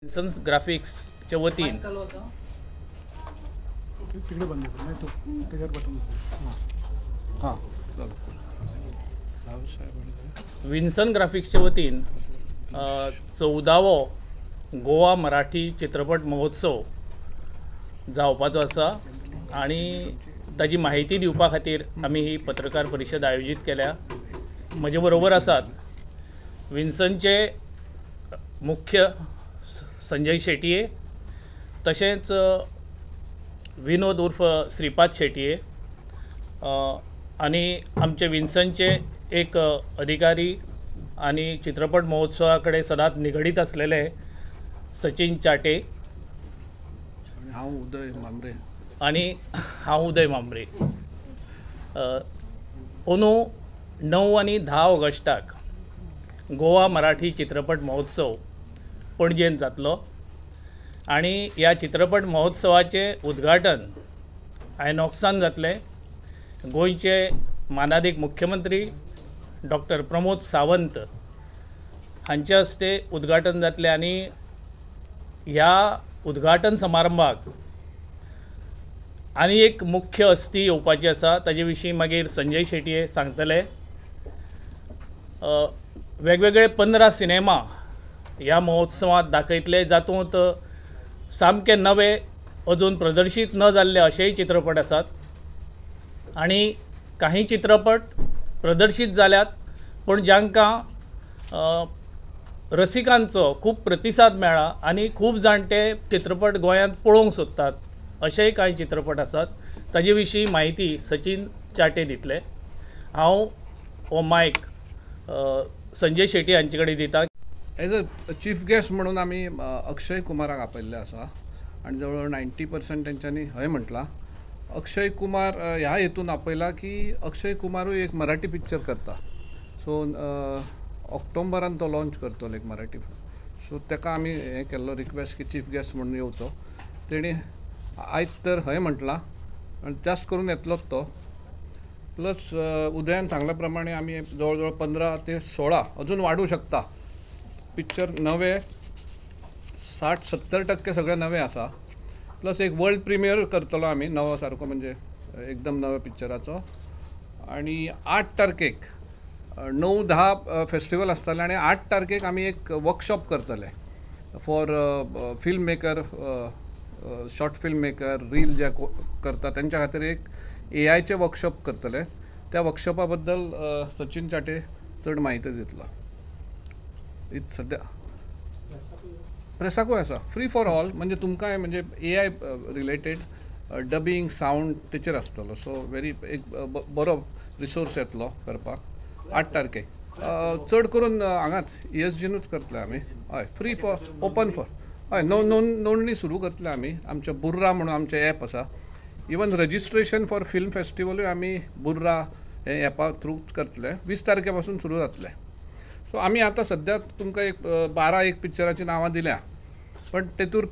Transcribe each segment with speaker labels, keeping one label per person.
Speaker 1: विन्सन्स ग्राफिक्सच्या वतीन विन्सन ग्राफिक्सच्या वतीन 14वो गोवा मराठी चित्रपट महोत्सव जावपाचो आसा आणि ताजी माहिती दिवपा खातीर आमी ही पत्रकार परिशद आयोजीत केल्या। म्हजे बरोबर आसात विन्सनचे मुख्य संजय शेटये, तशेंच विनोद उर्फ श्रीपाद शेटये आणि आमचे विन्सनचे एक अधिकारी आणि चित्रपट महोत्सवाकडे सदांच निगडीत असलेले सचिन चाटे आणि हांव उदय मांब्रे। अंदू 9 आनी 10 ऑगस्टाक गोवा मराठी चित्रपट महोत्सव पणजेन जातलो आणि ह्या चित्रपट महोत्सवाचे उद्घाटन आयनॉक्सान जातले। गोंयचे मानादीक मुख्यमंत्री डॉक्टर प्रमोद सावंत हांचे हस्ते उद्घाटन जातले आणि ह्या उद्घाटन समारंभाक आनी एक मुख्य हस्ती येवपाची आसा, ताजे विशीं मागीर संजय शेटये सांगतले। वेगवेगळे 15 सिनेमा ह्या महोत्सवात दाखयतले, जातूंत सामके नवे अजून प्रदर्शीत न जाल्ले अशेय चित्रपट आसात आणि काही चित्रपट प्रदर्शीत जाल्यात पण जांकां रसिकांचो खूब प्रतिसाद मेळ्ळा आणि खूब जाणटे चित्रपट गोंयांत पळोवंक सोदतात अशेय कांय चित्रपट आसात। ताजे विशीं माहिती सचिन चाटे दितले। हांव हो मायक संजय शेट्टी हांचे कडेन दिता।
Speaker 2: एज अ चीफ गेस्ट म्हणून आमी अक्षय कुमाराक आपयल्ले आसा आणि जवळ 90% तेंच्यांनी हय म्हटलां। अक्षय कुमार ह्या हेतून आपयला की अक्षय कुमारूय एक मराठी पिक्चर करता, सो ऑक्टोबरान तो लॉन्च करतलो एक मराठी, सो ताका आमी हें केल्लो रिक्वेस्ट की चीफ गेस्ट म्हणून येवचो। तेणी आयज तर हय म्हटलां आनी त्याच करून येतलोच तो। प्लस उदयान सांगल्या प्रमाणे आमी जवळ जवळ 15 ते 16 अजून वाडूं शकता पिक्चर नवे 60-70% सगळे नवे आसा। प्लस एक वर्ल्ड प्रिमियर करतलो आमी नवो सारको म्हणजे एकदम नव्या पिक्चराचो। आणि 8 तारखेक 9-10 फेस्टिवल आसतले आणि 8 तारखेक आमी एक वर्कशॉप करतले for film maker, short film maker, reel जे करता तेंच्या खातीर एक AI चे वर्कशॉप करतले। त्या वर्कशॉपा बद्दल सचिन चाटे चड म्हायती दितलो। सद्या प्रेसाकूय आसा फ्री फॉर ऑल, म्हणजे तुमकां म्हणजे AI रिलेटेड डबिंग सावंड तेचेर आसतलो, सो वेरी एक बरो रिसोर्स येतलो करपाक 8 तारखेक। चड करून हांगाच ESGनूच करतले आमी, हय फ्री फॉर ओपन फॉर, हय नोंदणी सुरू करतले आमी। आमचे बुर्रा म्हणून आमचें ॲप आसा, इवन रजिस्ट्रेशन फॉर फिल्म फेस्टिवलूय आमी बुर्रा हे ॲपा थ्रूच करतले। 20 तारखे पासून सुरू जातले। सो आमी आतां सद्या तुमकां एक 12 पिक्चराची नांवां दिल्या, पण तेतूर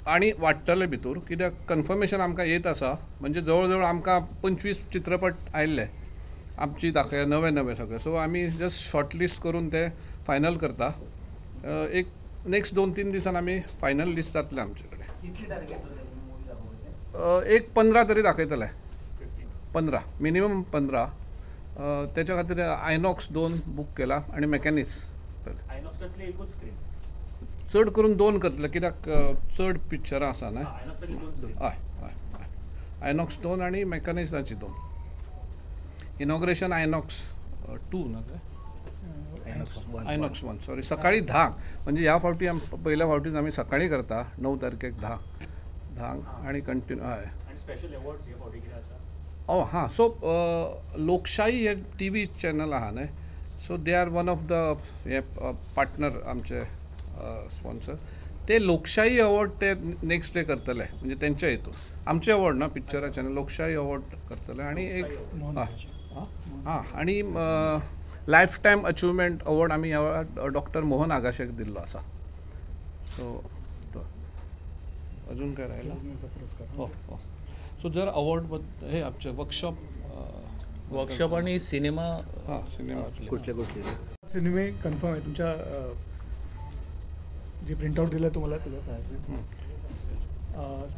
Speaker 2: आनी वाडटले भितर, कित्याक कन्फर्मेशन आमकां येत आसा। म्हणजे जवळ जवळ आमकां 25 चित्रपट आयिल्ले आमची दाखय नवे सगळे, सो आमी जस्ट शॉर्टलिस्ट करून ते फायनल करता। एक नेक्स्ट 2-3 दिसान आमी फायनल लिस्ट जातले आमचे कडेन। एक 15 तरी दाखयतले, 15 मिनिमम 15। त्याच्या खातीर आयनॉक्स 2 बुक केला आणि मेकॅनिक्स चड करून 2 करतले, कित्याक चड पिक्चरां आसा न्हय। हय हय आयनॉक्स 2 आणि मेकॅनिक्साची 2। इनॉग्रेशन आयनॉक्स 2 ना आयनॉक्स 1 सॉरी, सकाळी 10 म्हणजे ह्या फावटी पहिल्या फावटीच आमी सकाळी करता 9 तारखेक 10 आणि कंटिन्यू हय। हां, सो लोकशाही हे TV चॅनल आहा न्हय, so they are one of the हे पार्टनर आमचे स्पॉन्सर। ते लोकशाही अवॉर्ड ते नेक्स्ट डे करतले, म्हणजे तेंच्या हेतून आमचे अवॉर्ड ना पिक्चराचे लोकशाही अवॉर्ड करतले। आणि एक हां आणि लायफ टायम अचिवमेंट अवॉर्ड आमी ह्या डॉक्टर मोहन आगाशेक दिल्लो आसा। सो अजून काय राहिला? हो हो सो जर अवॉर्ड हे आमचे
Speaker 1: वर्कशॉप आणि सिनेमा
Speaker 2: हां सिनेमा
Speaker 3: कुठले
Speaker 4: सिनेमे कन्फर्म आहे तुमच्या जे प्रिंटआउट दिलं तुम्हाला त्याच्यात आहे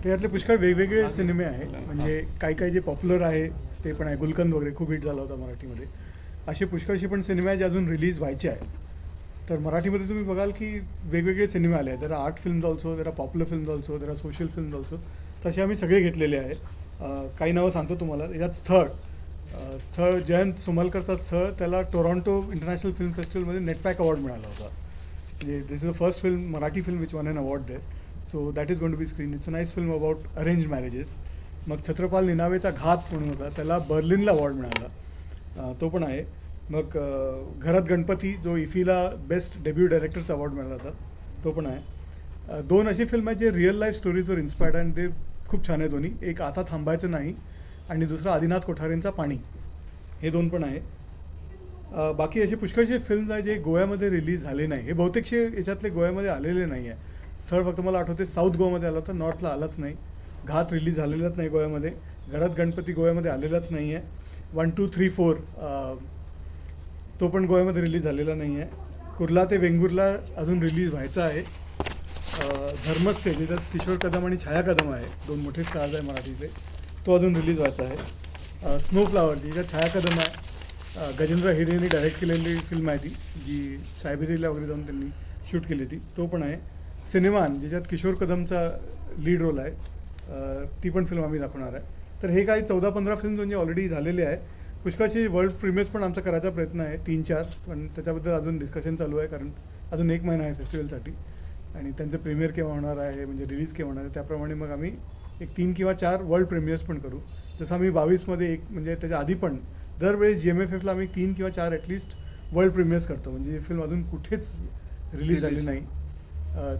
Speaker 4: त्यातले पुष्कळ वेगवेगळे सिनेमे आहे म्हणजे काही जे पॉप्युलर आहे ते पण आहे. गुलकंद वगैरे खूप हिट झाला होता मराठीमध्ये. असे पुष्कळशी पण सिनेमे आहे जे अजून रिलीज व्हायचे आहेत. तर मराठीमध्ये तुम्ही बघाल की वेगवेगळे सिनेमे आले आहेत. There are art films also, there are popular films also, there are social films also. तसे आम्ही सगळे घेतलेले आहेत. काही नावं सांगतो तुम्हाला. यात स्थळ जयंत सुमलकरचा स्थळ त्याला टोरॉन्टो इंटरनॅशनल फिल्म फेस्टिवलमध्ये नेटपॅक अवॉर्ड मिळाला होता. म्हणजे this is the first film Marathi film which won an award there. So that is going to be screen. It's a nice film about arrange marriages. मग छत्रपाल निनावेचा घात म्हणून होता त्याला बर्लिनला अवॉर्ड मिळाला, तो पण आहे. मग घरात गणपती जो इफीला बेस्ट डेब्यू डायरेक्टरचा अवॉर्ड मिळाला होता, तो पण आहे. दोन अशी फिल्म आहेत जे रिअल लाईफ स्टोरीजवर इन्स्पायर्ड आहे आणि ते खूप छान आहे दोन्ही. एक आता थांबायचं नाही आणि दुसरं आदिनाथ कोठारेंचा पाणी. हे दोन पण आहे. बाकी असे पुष्कळसे फिल्म्स आहे जे गोव्यामध्ये रिलीज झाले नाही. हे बहुतेकशे याच्यातले गोव्यामध्ये आलेले नाही आहे. स्थळ फक्त मला आठवते साऊथ गोवामध्ये आलं होतं, नॉर्थला आलाच नाही. घात रिलीज झालेलाच नाही गोव्यामध्ये. घरात गणपती गोव्यामध्ये आलेलाच नाही आहे. 1, 2, 3, 4 तो पण गोव्यामध्ये रिलीज झालेला नाही आहे. कुर्ला ते वेंगुर्ला अजून रिलीज व्हायचा आहे. धर्मस्य ज्याच्यात किशोर कदम आणि छाया कदम आहे, दोन मोठे स्टार्स आहे मराठीचे, तो अजून रिलीज व्हायचा आहे. स्नोफ्लावर ज्याच्यात छाया कदम आहे, गजेंद्र हिरेंनी डायरेक्ट केलेली फिल्म आहे ती, जी सायबेरियाला वगैरे जाऊन त्यांनी शूट केली होती, तो पण आहे. सिनेमान ज्याच्यात किशोर कदमचा लीड रोल आहे, ती पण फिल्म आम्ही दाखवणार आहे. तर हे काही 14-15 फिल्म म्हणजे ऑलरेडी झालेले आहे. पुष्कळशी वर्ल्ड प्रीमियर्स पण आमचा करायचा प्रयत्न आहे, 3-4, पण त्याच्याबद्दल अजून डिस्कशन चालू आहे कारण अजून 1 महिना आहे फेस्टिवलसाठी आणि त्यांचं प्रीमियर केव्हा होणार आहे म्हणजे रिलीज केव्हा होणार आहे त्याप्रमाणे मग आम्ही एक 3 किंवा 4 वर्ल्ड प्रीमियर्स पण करू. जसं आम्ही 22मध्ये एक म्हणजे त्याच्या आधी पण दरवेळेस GMFFला आम्ही 3 किंवा 4 ॲटलिस्ट वर्ल्ड प्रीमियर्स करतो. म्हणजे ही फिल्म अजून कुठेच रिलीज झाली नाही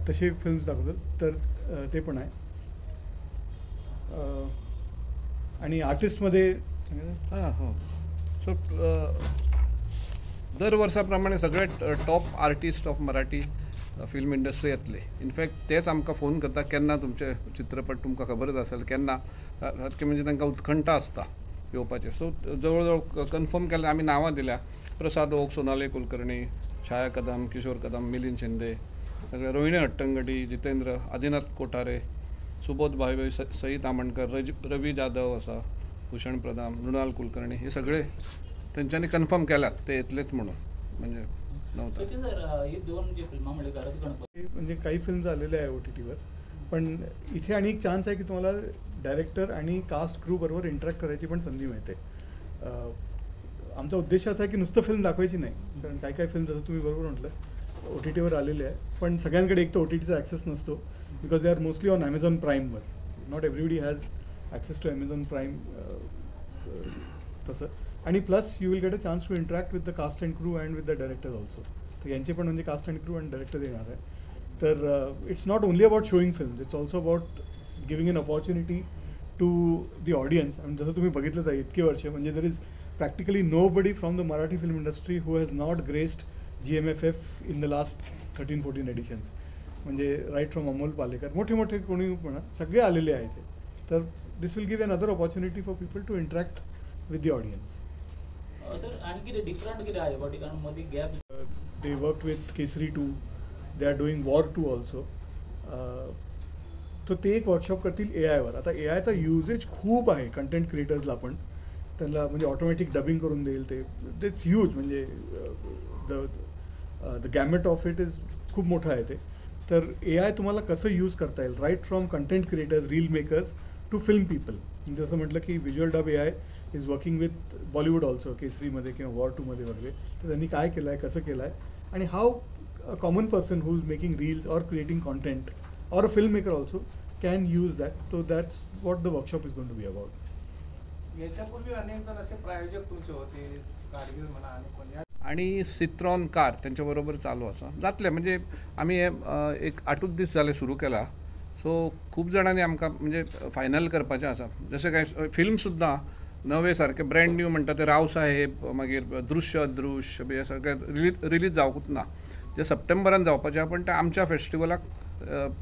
Speaker 4: तसे फिल्म्स दाखवतो. तर ते पण आहे. आणि आर्टिस्टमध्ये
Speaker 2: हां हो. सो दर वर्साप्रमाणे सगळे top artist of Marathi film industry येतले. इनफॅक्ट तेच आमकां फोन करता केन्ना तुमचे चित्रपट तुमकां खबरच असेल केन्ना, सारकें म्हणजे तांकां उत्कंठा आसता येवपाचें. सो जवळ जवळ कन्फर्म केलें आमी नांवां दिल्या. प्रसाद ओक, सोनाली कुलकर्णी, छाया कदम, किशोर कदम, मिलिंद शिंदे, सगळे रोहिणी हट्टंगडी, जितेंद्र, आदिनाथ कोठारे, सुबोध भाई, सई तामणकर, रवी जाधव असा, भूषण प्रधान, मृणाल कुलकर्णी, हे सगळे त्यांच्यानी कन्फर्म केल्यात ते येतलेच म्हणून. म्हणजे
Speaker 4: म्हणजे काही फिल्म झालेल्या आहे OTTवर. पण इथे आणि एक चान्स आहे की तुम्हाला डायरेक्टर आणि कास्ट क्रू बरोबर इंटरॅक्ट करायची पण संधी मिळते. आमचा उद्देश असा आहे की नुसतं फिल्म दाखवायची नाही, कारण काही काही फिल्म जसं तुम्ही बरोबर म्हटलं OTTवर आलेले आहे, पण सगळ्यांकडे एक तर OTTचा ॲक्सेस नसतो because they are mostly on Amazon प्राईमवर. Not everybody has access to Amazon prime तसं. आणि plus you will get a chance to interact with the cast and crew and with the directors also. तर यांचे पण म्हणजे cast and crew and director येणार आहे. तर it's not only about showing films, it's also about giving an opportunity to the audience. आणि जसं तुम्ही बघितलं आहे इतके वर्ष म्हणजे there is practically nobody from the Marathi film industry who has not graced GMFF in the last 13-14 editions. म्हणजे right from Amol Palekar, मोठे मोठे कोणी म्हणा सगळे आलेले आहेत. तर this will give another opportunity for people to interact with the audience.
Speaker 5: Sir आणखी डिफरंट किती आहे बॉडी कारण मध्ये gap.
Speaker 4: They worked with Kesari 2. They are doing War 2 also. तो ते एक वर्कशॉप करतील AI वर. आता AIचा युजेज खूप आहे कंटेंट क्रिएटर्सला पण. त्यांना म्हणजे ऑटोमॅटिक डबिंग करून देईल ते. इट्स ह्यूज म्हणजे the gamete of it is खूप मोठं आहे ते. तर AI तुम्हाला कसं यूज करता येईल right from content creators, reel makers to film people. जसं म्हटलं की visual dub AI is working with Bollywood also, केसरीमध्ये किंवा वॉर 2मध्ये वगैरे. तर त्यांनी काय केलं आहे, कसं केलं आहे आणि how a common person who is making reels or creating content or a film maker also can use that. So that's what the workshop is going to be about.
Speaker 6: याच्यापूर्वी अनेक जण असे प्रायोजक तुमचे होते, कारगिल म्हणा
Speaker 2: आणि सिट्रॉन कार त्यांच्याबरोबर चालू असा जातले. म्हणजे आम्ही हे एक 8 दीस जाले सुरू केला. सो खूप जाणांनी आमकां म्हणजे फायनल करपाचें आसा. जशें काय फिल्म सुद्दां नवे सारके ब्रँड न्यू म्हणटा ते राव साहेब, मागीर दृश्य बी हे सगळे रिलीज जावंकूच ना. जे सप्टेंबरान जावपाचें पण ते आमच्या फेस्टिवलाक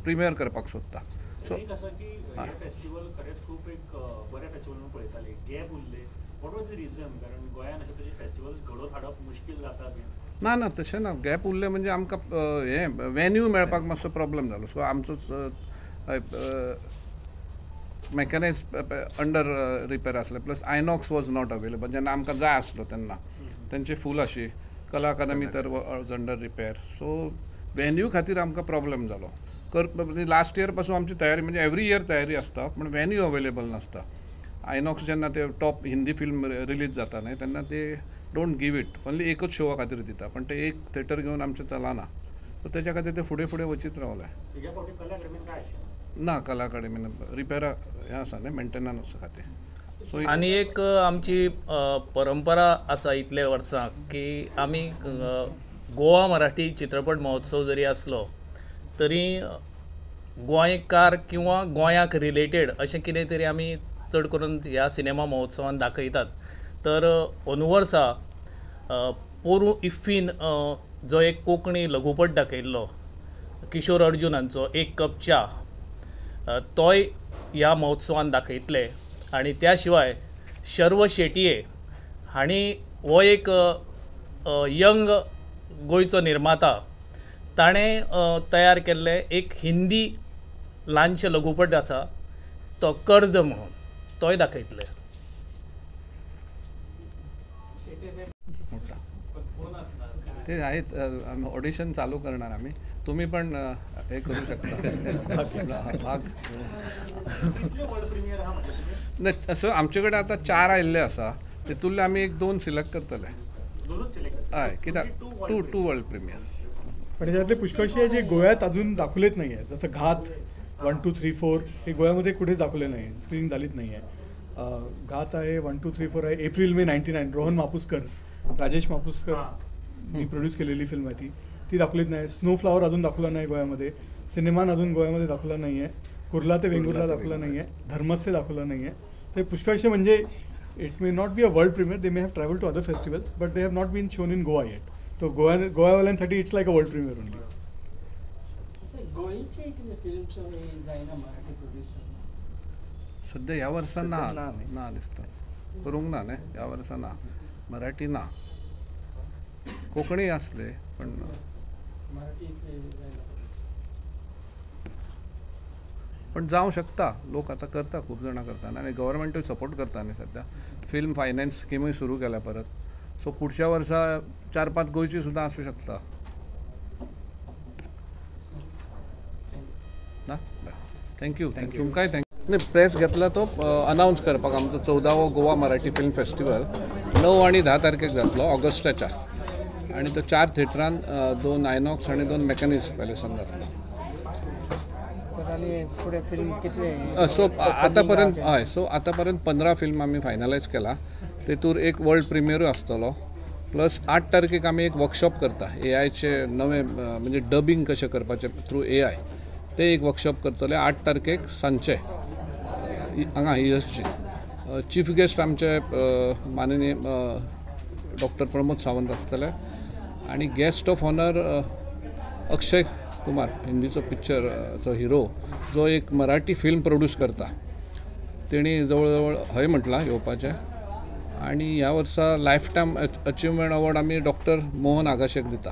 Speaker 2: प्रिमियर करपाक सोदता. सो
Speaker 3: एक असं की हे फेस्टिवल खरेंच खूप एक बरे फेस्टिवल म्हणून पळयताले गॅप उरले वॉट वॉज द रिजन कारण गोंयान अशे तरेचे फेस्टिवल्स घडोवन हाडप मुश्कील जाता बीन
Speaker 2: ना तशें ना गॅप उरले म्हणजे आमकां हे वेन्यू मेळपाक मातसो प्रॉब्लेम जालो सो आमचोच मेकॅनायज अंडर रिपेर आसले plus Inox was not available जेन्ना आमकां जाय आसलो तेन्ना तेंची फूल अशी कला अकादमी तर was under repair so venue खातीर आमकां प्रॉब्लेम जालो म्हणजे लास्ट इयर पासून आमची तयारी म्हणजे एवरी इयर तयारी आसता पण वेन्यू अवेलेबल नासता आयनॉक्स जेन्ना ते टॉप हिंदी फिल्म रिलीज जाता न्हय तेन्ना ते डोंट गिव इट ओन्ली एकच शोवा खातीर दिता पण ते एक थिएटर घेवन आमचें चलना सो तेच्या खातीर ते फुडें फुडें वचीत रावले
Speaker 3: ह्या फावटी कला अकादमीन काय आशिल्लें
Speaker 2: ना कला अकादमीन रिपेरा हें आसा न्ही मेंटेनन्स खातीर सो
Speaker 1: आनी एक आमची परंपरा आसा इतले वर्सां की आमी गोवा मराठी चित्रपट महोत्सव जरी आसलो तरी गोंयकार किंवा गोंयाक रिलेटेड अशें कितें तरी आमी चड करून ह्या सिनेमा महोत्सवान दाखयतात तर अंदू वर्सा पोरू इफ्फीन जो एक कोंकणी लघुपट दाखयल्लो किशोर अर्जुनांचो एक कप च्या तोय ह्या महोत्सवान दाखयतले आनी त्या शिवाय शर्व शेटये हांणी हो एक यंग गोंयचो निर्माता ताणें तयार केल्ले एक हिंदी ल्हानशें लघुपट आसा तो कर्ज म्हणून तोय दाखयतले
Speaker 2: ते आहेच ऑडिशन चालू करणार आम्ही तुम्ही पण हे करू शकता भाग नाही असं आमचे कडेन आतां 4 आयिल्ले आसा तितूंतले आमी एक 2 सिलेक्ट करतले हय कित्याक टू वर्ल्ड प्रिमियर
Speaker 4: पण याच्यातले पुष्कळशी आहे जे गोव्यात अजून दाखवलेच नाही आहे जसं घात 1, 2, 3, 4 हे गोव्यामध्ये कुठेच दाखवले नाही स्क्रीनिंग झालीच नाही आहे घात आहे 1, 2, 3, 4 आहे एप्रिल मे 99 रोहन मापुसकर राजेश मापुसकर मी प्रोड्यूस केलेली फिल्म आहे ती दाखवलीच नाही स्नोफ्लॉवर अजून दाखवला नाही गोव्यामध्ये सिनेमान अजून गोव्यामध्ये दाखवला नाही आहे कुर्ला ते वेंगुर्ला दाखवला नाही आहे धर्मस्य दाखवला नाही आहे ते पुष्कळसे म्हणजे it may not be a world premiere they may have travel to other festivals but they have not been shown in Goa yet तो गोव्यावाल्यांसाठी it's like a world premiere only
Speaker 2: सध्या ह्या वर्सा ना दिसता करूंक ना न्ही ह्या वर्सा ना मराठी ना कोंकणी आसले पण जावं शकता लोक आता करता खूप जाणां करता आनी गव्हर्मेंटूय सपोर्ट करता न्ही सध्या फिल्म फायनान्स स्किमूय सुरू केल्या परत सो पुढच्या वर्सा 4-5 गोंयची सुद्दां आसूं शकता ना थँक्यू तुमकांय थँक्यू नाही प्रेस घेतला तो अनाउन्स करपाक आमचो 14वो गोवा मराठी फिल्म फेस्टिवल 9 आणि 10 तारखेक जातलो ऑगस्टाच्या आणि तो 4 थिएटरान 2 आयनॉक्स आणि 2 मेकॅनिक्स पॅलेसान जातलो सो आतापर्यंत हय सो आतापर्यंत 15 फिल्म आमी फायनलायज केला तेतूर एक वर्ल्ड प्रिमियरूय आसतलो प्लस 8 तारखेक आमी एक वर्कशॉप करता एआयचे नवे म्हणजे डबिंग कशें करपाचें थ्रू एआय ते एक वर्कशॉप करतले 8 तारखेक सांजचे हांगा यशची चीफ गेस्ट आमचे माननीय डॉक्टर प्रमोद सावंत आसतले आणि guest of honour Akshay Kumar हिंदीचो पिक्चरचो हिरो जो एक मराठी फिल्म प्रोड्यूस करता तेणी जवळ जवळ हय म्हटलां येवपाचें आणि ह्या वर्सा लायफ टायम अचिवमेंट अवॉर्ड आमी डॉक्टर मोहन आगाशेक दिता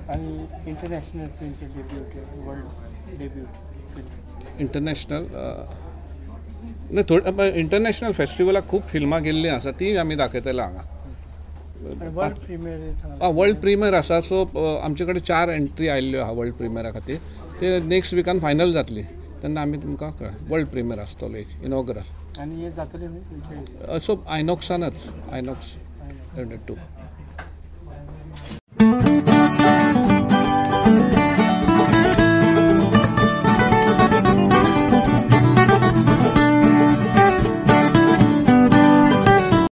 Speaker 7: आणि इंटरनॅशनल फिल्मचे डेब्यूट वर्ल्ड डेब्यूट
Speaker 2: इंटरनॅशनल नाही थोडे इंटरनॅशनल फेस्टिवलाक खूब फिल्मां गेल्लीं आसा ती आमी दाखयतले हांगा
Speaker 7: वर्ल्ड प्रीमियर
Speaker 2: वर्ल्ड प्रीमियर आसा सो आमचे कडेन 4 एंट्री आयिल्ल्यो आहा वर्ल्ड प्रीमियरा खातीर ते नेक्स्ट विकान फायनल जातली तेन्ना आमी तुमकां वर्ल्ड प्रीमियर आसतलो एक इनॉग्रल
Speaker 7: आणि हे जातले
Speaker 2: सो आयनॉक्सानच आयनॉक्स 2